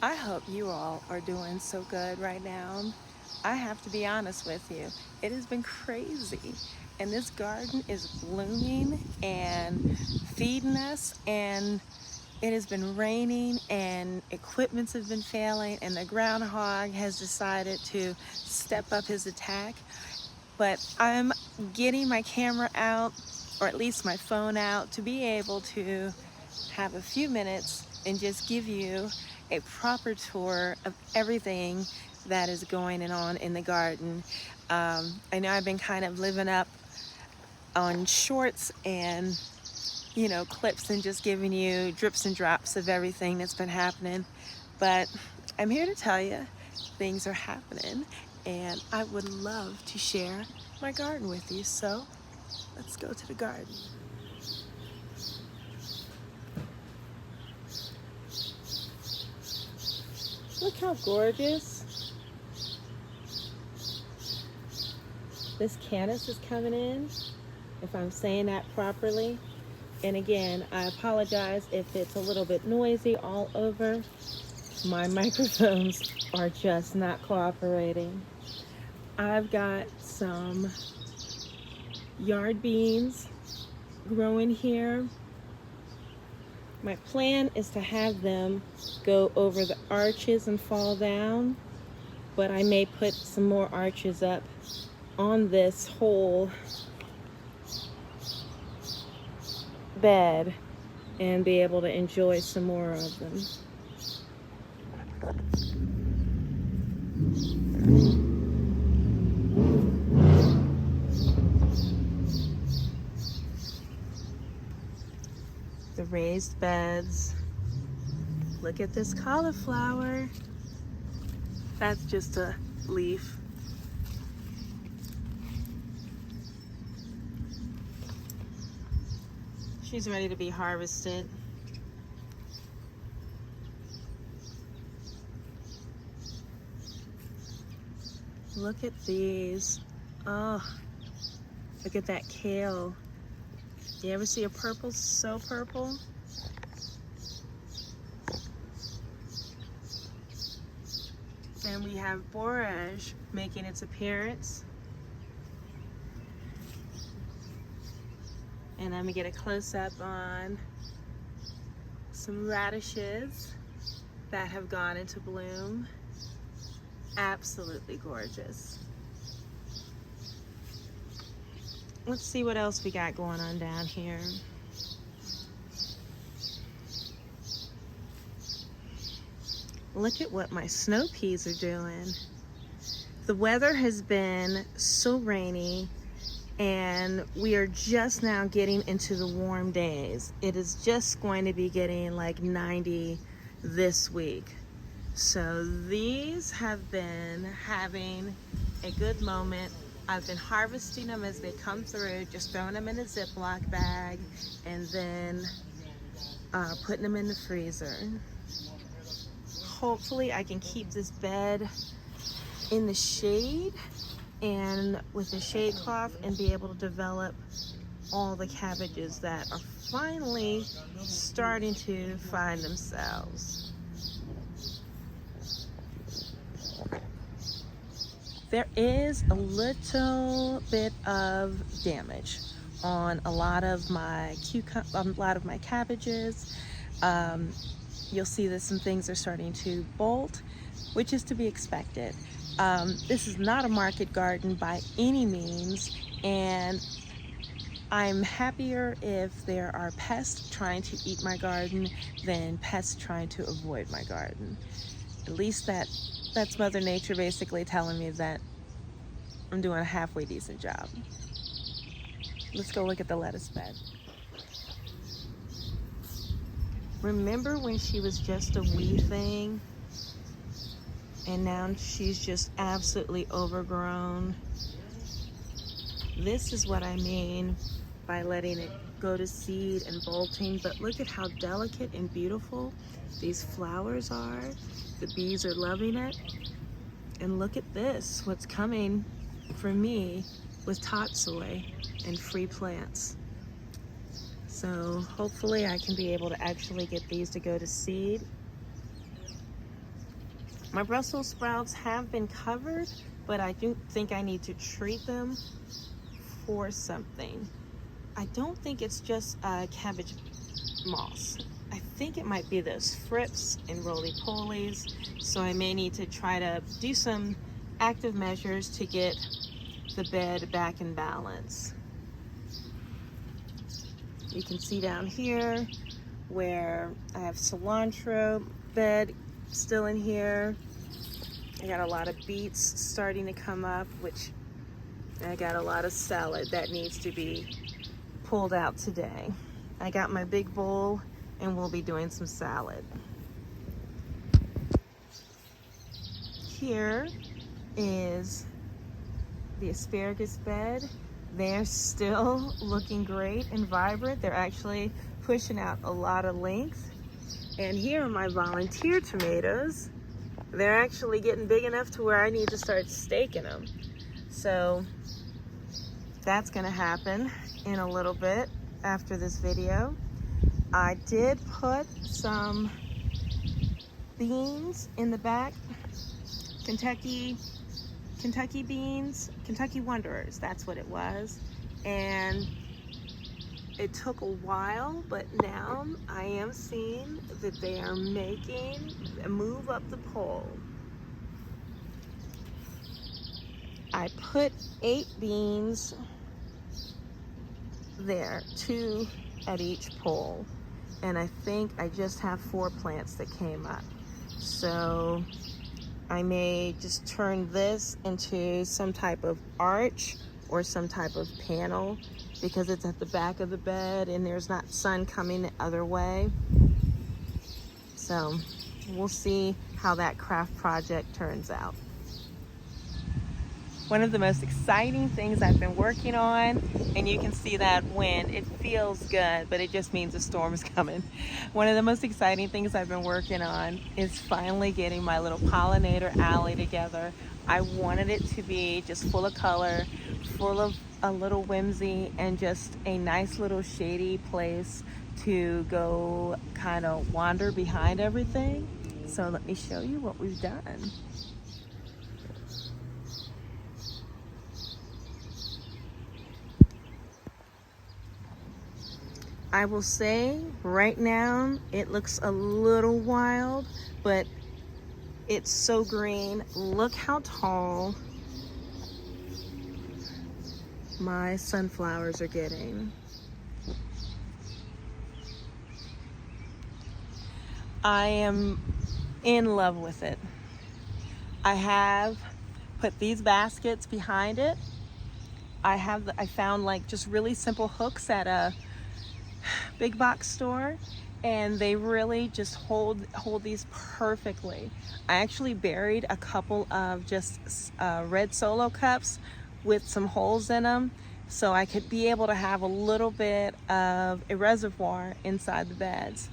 I hope you all are doing so good right now. I have to be honest with you, it has been crazy. And this garden is blooming and feeding us, and it has been raining, and equipments have been failing, and the groundhog has decided to step up his attack. But I'm getting my camera out, or at least my phone out, to be able to have a few minutes and just give you a proper tour of everything that is going on in the garden. I know I've been kind of living up on shorts and clips and just giving you drips and drops of everything that's been happening, but I'm here to tell you things are happening, and I would love to share my garden with you. So let's go to the garden. Look how gorgeous this canvas is coming in, if I'm saying that properly. And again, I apologize if it's a little bit noisy all over. My microphones are just not cooperating. I've got some yard beans growing here. My plan is to have them go over the arches and fall down, but I may put some more arches up on this whole bed and be able to enjoy some more of them. The raised beds. Look at this cauliflower. That's just a leaf. She's ready to be harvested. Look at these. Oh, look at that kale. You ever see a purple so purple? And we have borage making its appearance. And I'm gonna get a close-up on some radishes that have gone into bloom. Absolutely gorgeous. Let's see what else we got going on down here. Look at what my snow peas are doing. The weather has been so rainy, and we are just now getting into the warm days. It is just going to be getting like 90 this week. So these have been having a good moment. I've been harvesting them as they come through, just throwing them in a Ziploc bag and then putting them in the freezer. Hopefully I can keep this bed in the shade and with the shade cloth and be able to develop all the cabbages that are finally starting to find themselves. There is a little bit of damage on a lot of my cabbages. You'll see that some things are starting to bolt, which is to be expected. This is not a market garden by any means, and I'm happier if there are pests trying to eat my garden than pests trying to avoid my garden. At least that's Mother Nature basically telling me that I'm doing a halfway decent job. Let's go look at the lettuce bed. Remember when she was just a wee thing? And now she's just absolutely overgrown. This is what I mean by letting it go to seed and bolting, but look at how delicate and beautiful these flowers are. The bees are loving it. And look at this, what's coming for me with tatsoi and free plants. So hopefully I can be able to actually get these to go to seed. My Brussels sprouts have been covered, but I do think I need to treat them for something. I don't think it's just cabbage moss. I think it might be those frips and roly-polies, so I may need to try to do some active measures to get the bed back in balance. You can see down here where I have cilantro bed still in here. I got a lot of beets starting to come up, which I got a lot of salad that needs to be pulled out today. I got my big bowl and we'll be doing some salad. Here is the asparagus bed. They're still looking great and vibrant. They're actually pushing out a lot of length. And here are my volunteer tomatoes. They're actually getting big enough to where I need to start staking them. So that's gonna happen in a little bit after this video. I did put some beans in the back, Kentucky beans, Kentucky Wanderers, that's what it was. And it took a while, but now I am seeing that they are making a move up the pole. I put 8 beans there, 2 at each pole. And I think I just have 4 plants that came up. So I may just turn this into some type of arch or some type of panel because it's at the back of the bed and there's not sun coming the other way. So we'll see how that craft project turns out. One of the most exciting things I've been working on, and you can see that wind, it feels good, but it just means a storm is coming. One of the most exciting things I've been working on is finally getting my little pollinator alley together. I wanted it to be just full of color, full of a little whimsy, and just a nice little shady place to go kind of wander behind everything. So let me show you what we've done. I will say right now it looks a little wild, but it's so green. Look how tall my sunflowers are getting. I am in love with it. I have put these baskets behind it. I found like just really simple hooks at a big box store, and they really just hold these perfectly. I actually buried a couple of just red Solo cups with some holes in them so I could be able to have a little bit of a reservoir inside the beds.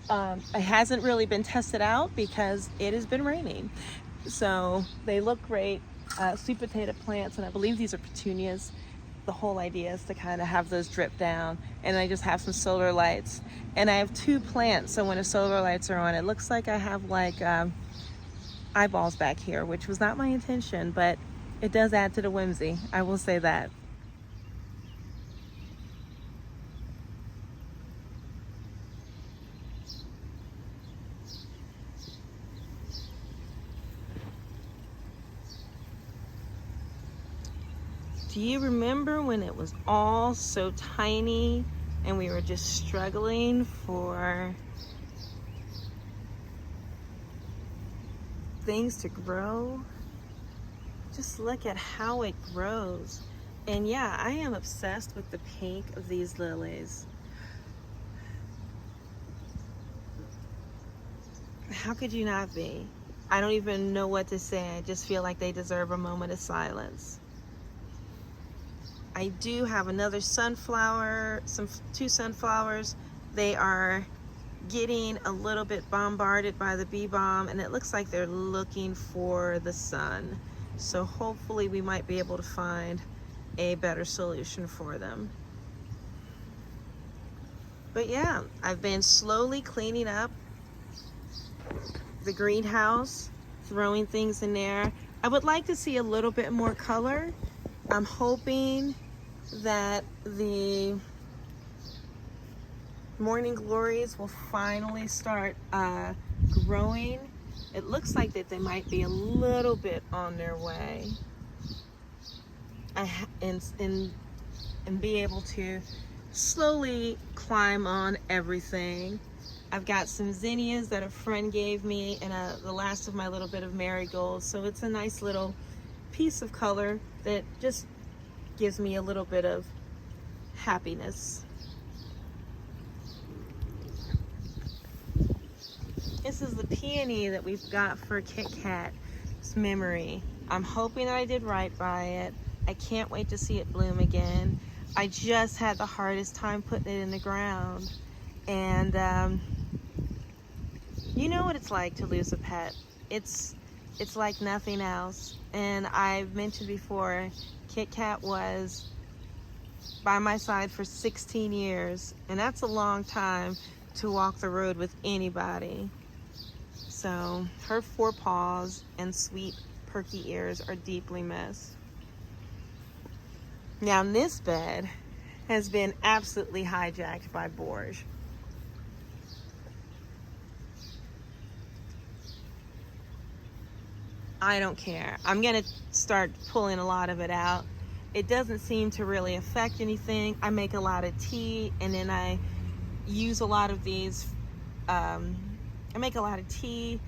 It hasn't really been tested out because it has been raining, so they look great. Sweet potato plants, and I believe these are petunias. The whole idea is to kind of have those drip down, and I just have some solar lights, and I have 2 plants, so when the solar lights are on, it looks like I have like eyeballs back here, which was not my intention, but it does add to the whimsy, I will say that. Do you remember when it was all so tiny and we were just struggling for things to grow? Just look at how it grows. And yeah, I am obsessed with the pink of these lilies. How could you not be? I don't even know what to say. I just feel like they deserve a moment of silence. I do have another sunflower, 2 sunflowers. They are getting a little bit bombarded by the bee balm, and it looks like they're looking for the sun. So hopefully we might be able to find a better solution for them. But yeah, I've been slowly cleaning up the greenhouse, throwing things in there. I would like to see a little bit more color. I'm hoping that the morning glories will finally start growing. It looks like that they might be a little bit on their way, and be able to slowly climb on everything. I've got some zinnias that a friend gave me, and the last of my little bit of marigolds, so it's a nice little piece of color that just gives me a little bit of happiness. This is the peony that we've got for Kit Kat's memory. I'm hoping I did right by it. I can't wait to see it bloom again. I just had the hardest time putting it in the ground. And you know what it's like to lose a pet. It's like nothing else. And I've mentioned before, Kit Kat was by my side for 16 years. And that's a long time to walk the road with anybody. So her 4 paws and sweet perky ears are deeply missed. Now this bed has been absolutely hijacked by boars. I don't care. I'm gonna start pulling a lot of it out. It doesn't seem to really affect anything. I make a lot of tea, and then I use a lot of these. I make a lot of tea.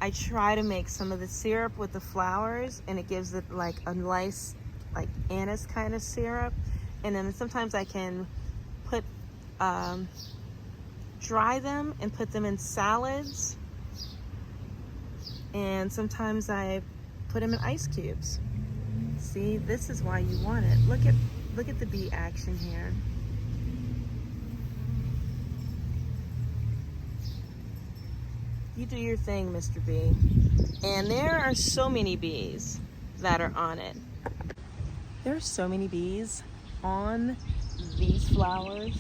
I try to make some of the syrup with the flowers, and it gives it like a nice, like anise kind of syrup. And then sometimes I can put dry them and put them in salads. And sometimes I put them in ice cubes. See, this is why you want it. Look at the bee action here. You do your thing, Mr. Bee. And there are so many bees that are on it. There are so many bees on these flowers.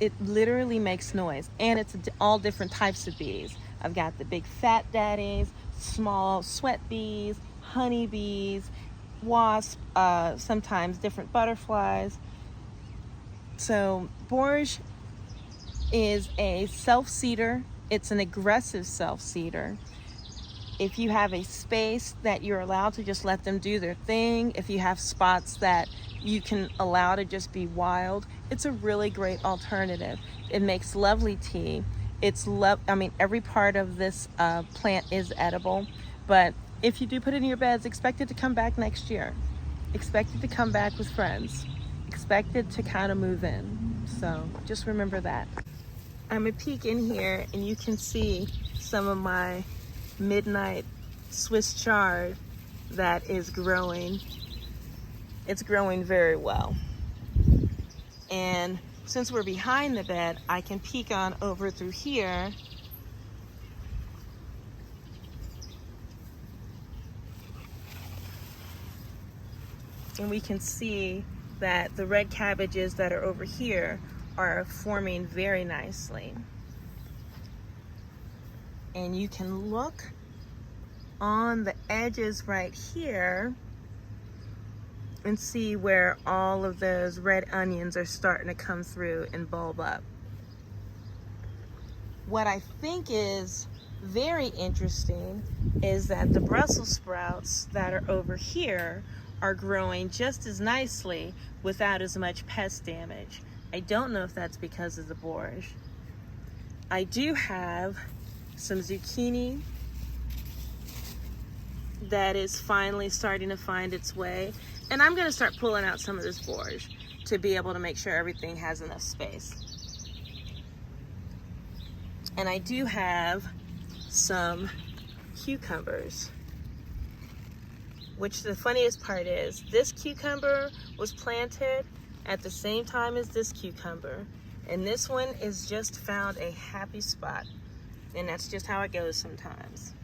It literally makes noise, and it's all different types of bees. I've got the big fat daddies, small sweat bees, honey bees, wasps, sometimes different butterflies. So borage is a self-seeder. It's an aggressive self-seeder. If you have a space that you're allowed to just let them do their thing, if you have spots that you can allow to just be wild, it's a really great alternative. It makes lovely tea. Every part of this plant is edible, but if you do put it in your beds, expect it to come back next year. Expect it to come back with friends. Expect it to kind of move in. So just remember that. I'm gonna peek in here, and you can see some of my midnight Swiss chard that is growing. It's growing very well. And since we're behind the bed, I can peek on over through here. And we can see that the red cabbages that are over here are forming very nicely. And you can look on the edges right here and see where all of those red onions are starting to come through and bulb up. What I think is very interesting is that the Brussels sprouts that are over here are growing just as nicely without as much pest damage. I don't know if that's because of the borage. I do have some zucchini that is finally starting to find its way. And I'm gonna start pulling out some of this borage to be able to make sure everything has enough space. And I do have some cucumbers, which the funniest part is, this cucumber was planted at the same time as this cucumber. And this one is just found a happy spot. And that's just how it goes sometimes.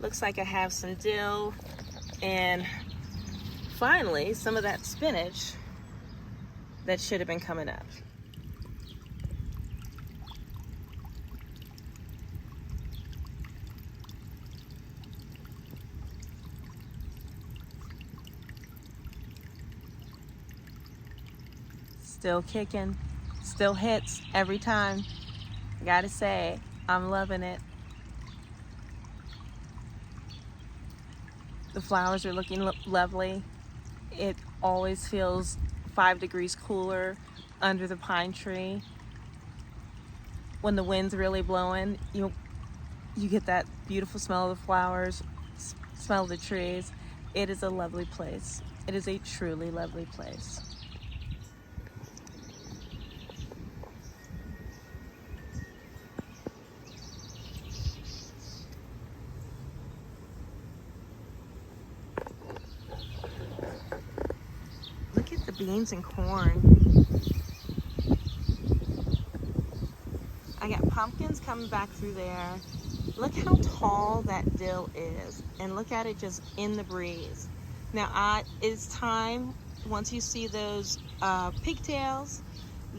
Looks like I have some dill and finally some of that spinach that should have been coming up. still kicking, still hits every time. Gotta say, I'm loving it. The flowers are looking lovely. It always feels 5 degrees cooler under the pine tree. When the wind's really blowing, you get that beautiful smell of the flowers, smell of the trees. It is a lovely place. It is a truly lovely place. Look at the beans and corn. I got pumpkins coming back through there. Look how tall that dill is, and look at it just in the breeze. Now it's time, once you see those pigtails,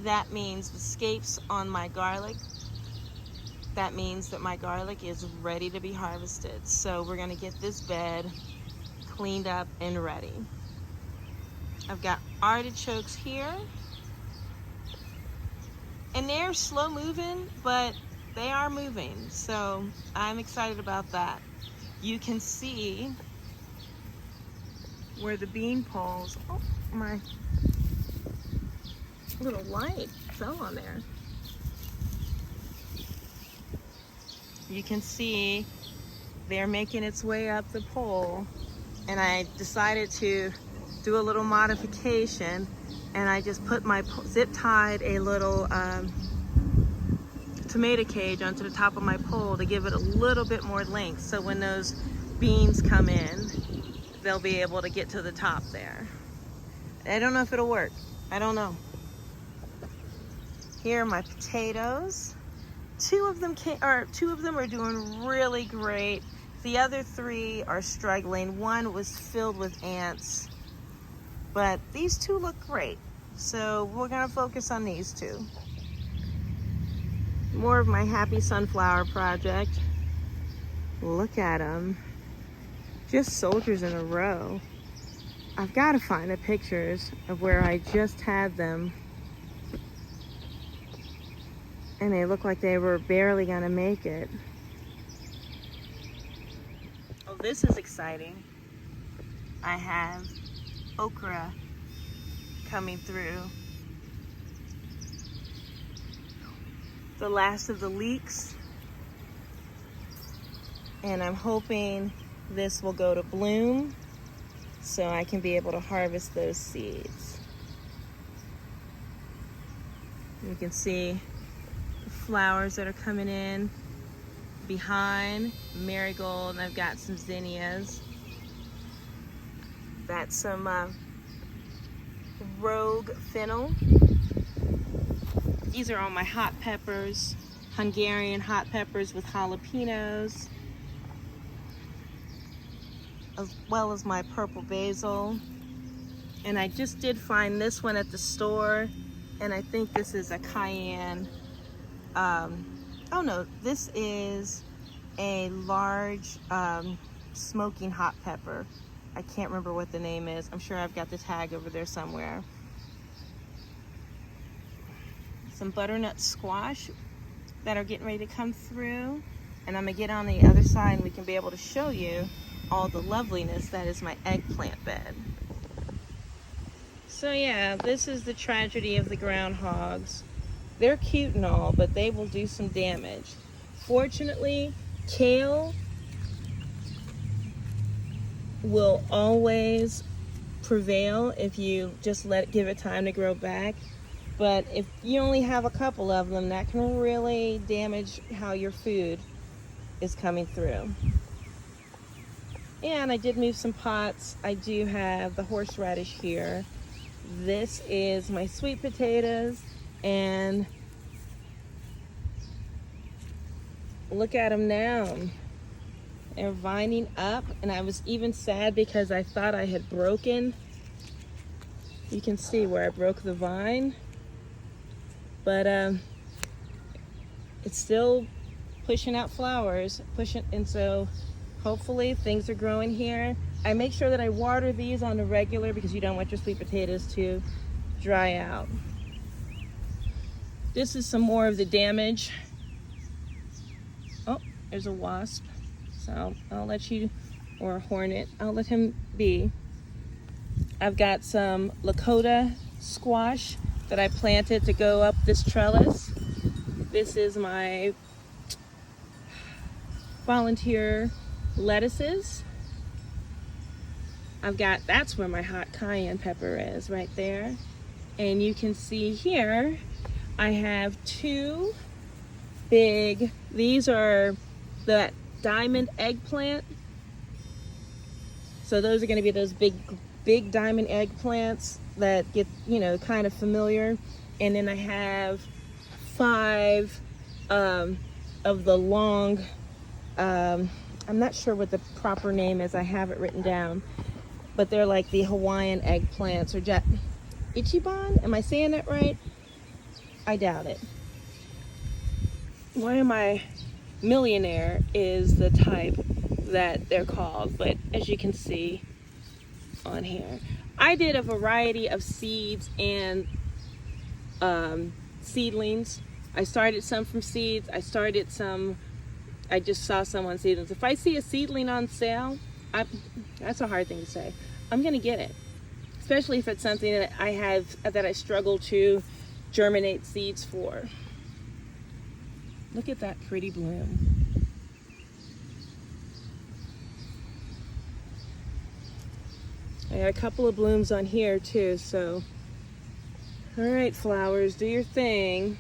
that means the scapes on my garlic. That means that my garlic is ready to be harvested. So we're gonna get this bed cleaned up and ready. I've got artichokes here, and they're slow moving, but they are moving, so I'm excited about that. You can see where the bean poles, oh, my little light fell on there. You can see they're making its way up the pole, and I decided to do a little modification, and I just put my zip tied a little tomato cage onto the top of my pole to give it a little bit more length, so when those beans come in, they'll be able to get to the top there. I don't know if it'll work. I don't know. Here are my potatoes. Two of them are doing really great. The other 3 are struggling. One was filled with ants, but these 2 look great. So we're gonna focus on these 2. More of my happy sunflower project. Look at them. Just soldiers in a row. I've got to find the pictures of where I just had them. And they look like they were barely gonna make it. Oh, this is exciting. I have okra coming through. The last of the leeks. And I'm hoping this will go to bloom so I can be able to harvest those seeds. You can see the flowers that are coming in behind marigold, and I've got some zinnias. That's some rogue fennel. These are all my hot peppers, Hungarian hot peppers with jalapenos, as well as my purple basil. And I just did find this one at the store, and I think this is a cayenne. Oh no, this is a large smoking hot pepper. I can't remember what the name is. I'm sure I've got the tag over there somewhere. Some butternut squash that are getting ready to come through. And I'm gonna get on the other side and we can be able to show you all the loveliness that is my eggplant bed. So yeah, this is the tragedy of the groundhogs. They're cute and all, but they will do some damage. Fortunately, kale will always prevail if you just give it time to grow back. But if you only have a couple of them, that can really damage how your food is coming through. And I did move some pots. I do have the horseradish here. This is my sweet potatoes, and look at them now. They're vining up, and I was even sad because I thought I had broken. You can see where I broke the vine, but it's still pushing out flowers, and so hopefully things are growing here. I make sure that I water these on a regular because you don't want your sweet potatoes to dry out. This is some more of the damage. Oh, there's a wasp. So I'll let you, or a hornet, I'll let him be. I've got some Lakota squash that I planted to go up this trellis. This is my volunteer lettuces. That's where my hot cayenne pepper is, right there. And you can see here, I have two big, these are the diamond eggplant. So those are gonna be those big diamond eggplants that get, kind of familiar. And then I have 5 of the long, I'm not sure what the proper name is, I have it written down, but they're like the Hawaiian eggplants, or Ichiban? Am I saying that right? I doubt it. Why am I millionaire is the type that they're called, but as you can see on here, I did a variety of seeds and seedlings. I started some from seeds. I just saw some on seedlings. If I see a seedling on sale, that's a hard thing to say. I'm gonna get it, especially if it's something that I struggle to germinate seeds for. Look at that pretty bloom. I got a couple of blooms on here too, so all right, flowers, do your thing.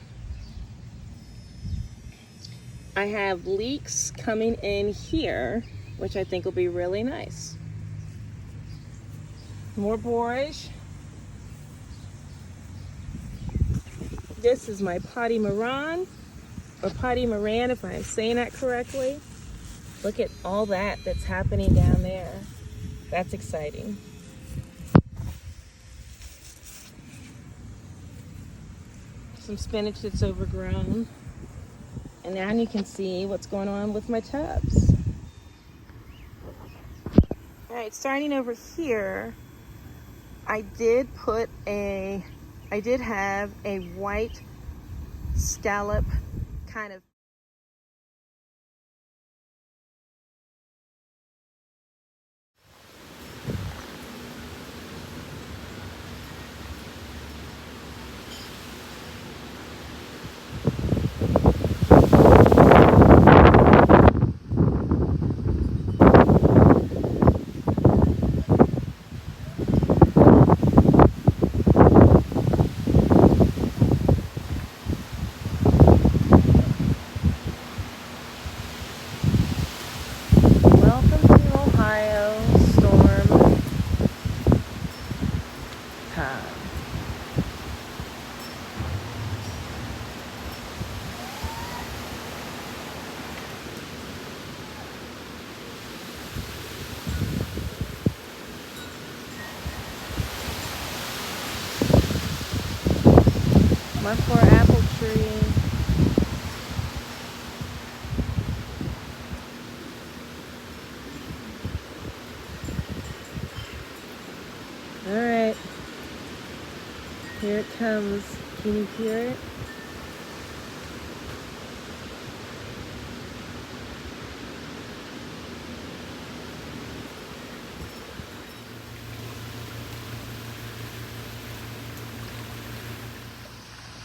I have leeks coming in here, which I think will be really nice. More borage. This is my potty moran, or potty moran if I'm saying that correctly. Look at all that's happening down there. That's exciting. Some spinach that's overgrown. And now you can see what's going on with my tubs. All right, starting over here, I did have a white scallop kind of my poor apple tree. All right, here it comes. Can you hear it?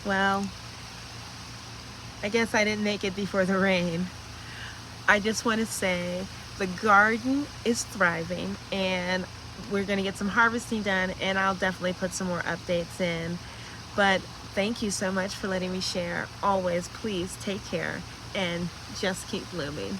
Well, I guess I didn't make it before the rain. I just want to say the garden is thriving and we're going to get some harvesting done, and I'll definitely put some more updates in. But thank you so much for letting me share. Always, please take care and just keep blooming.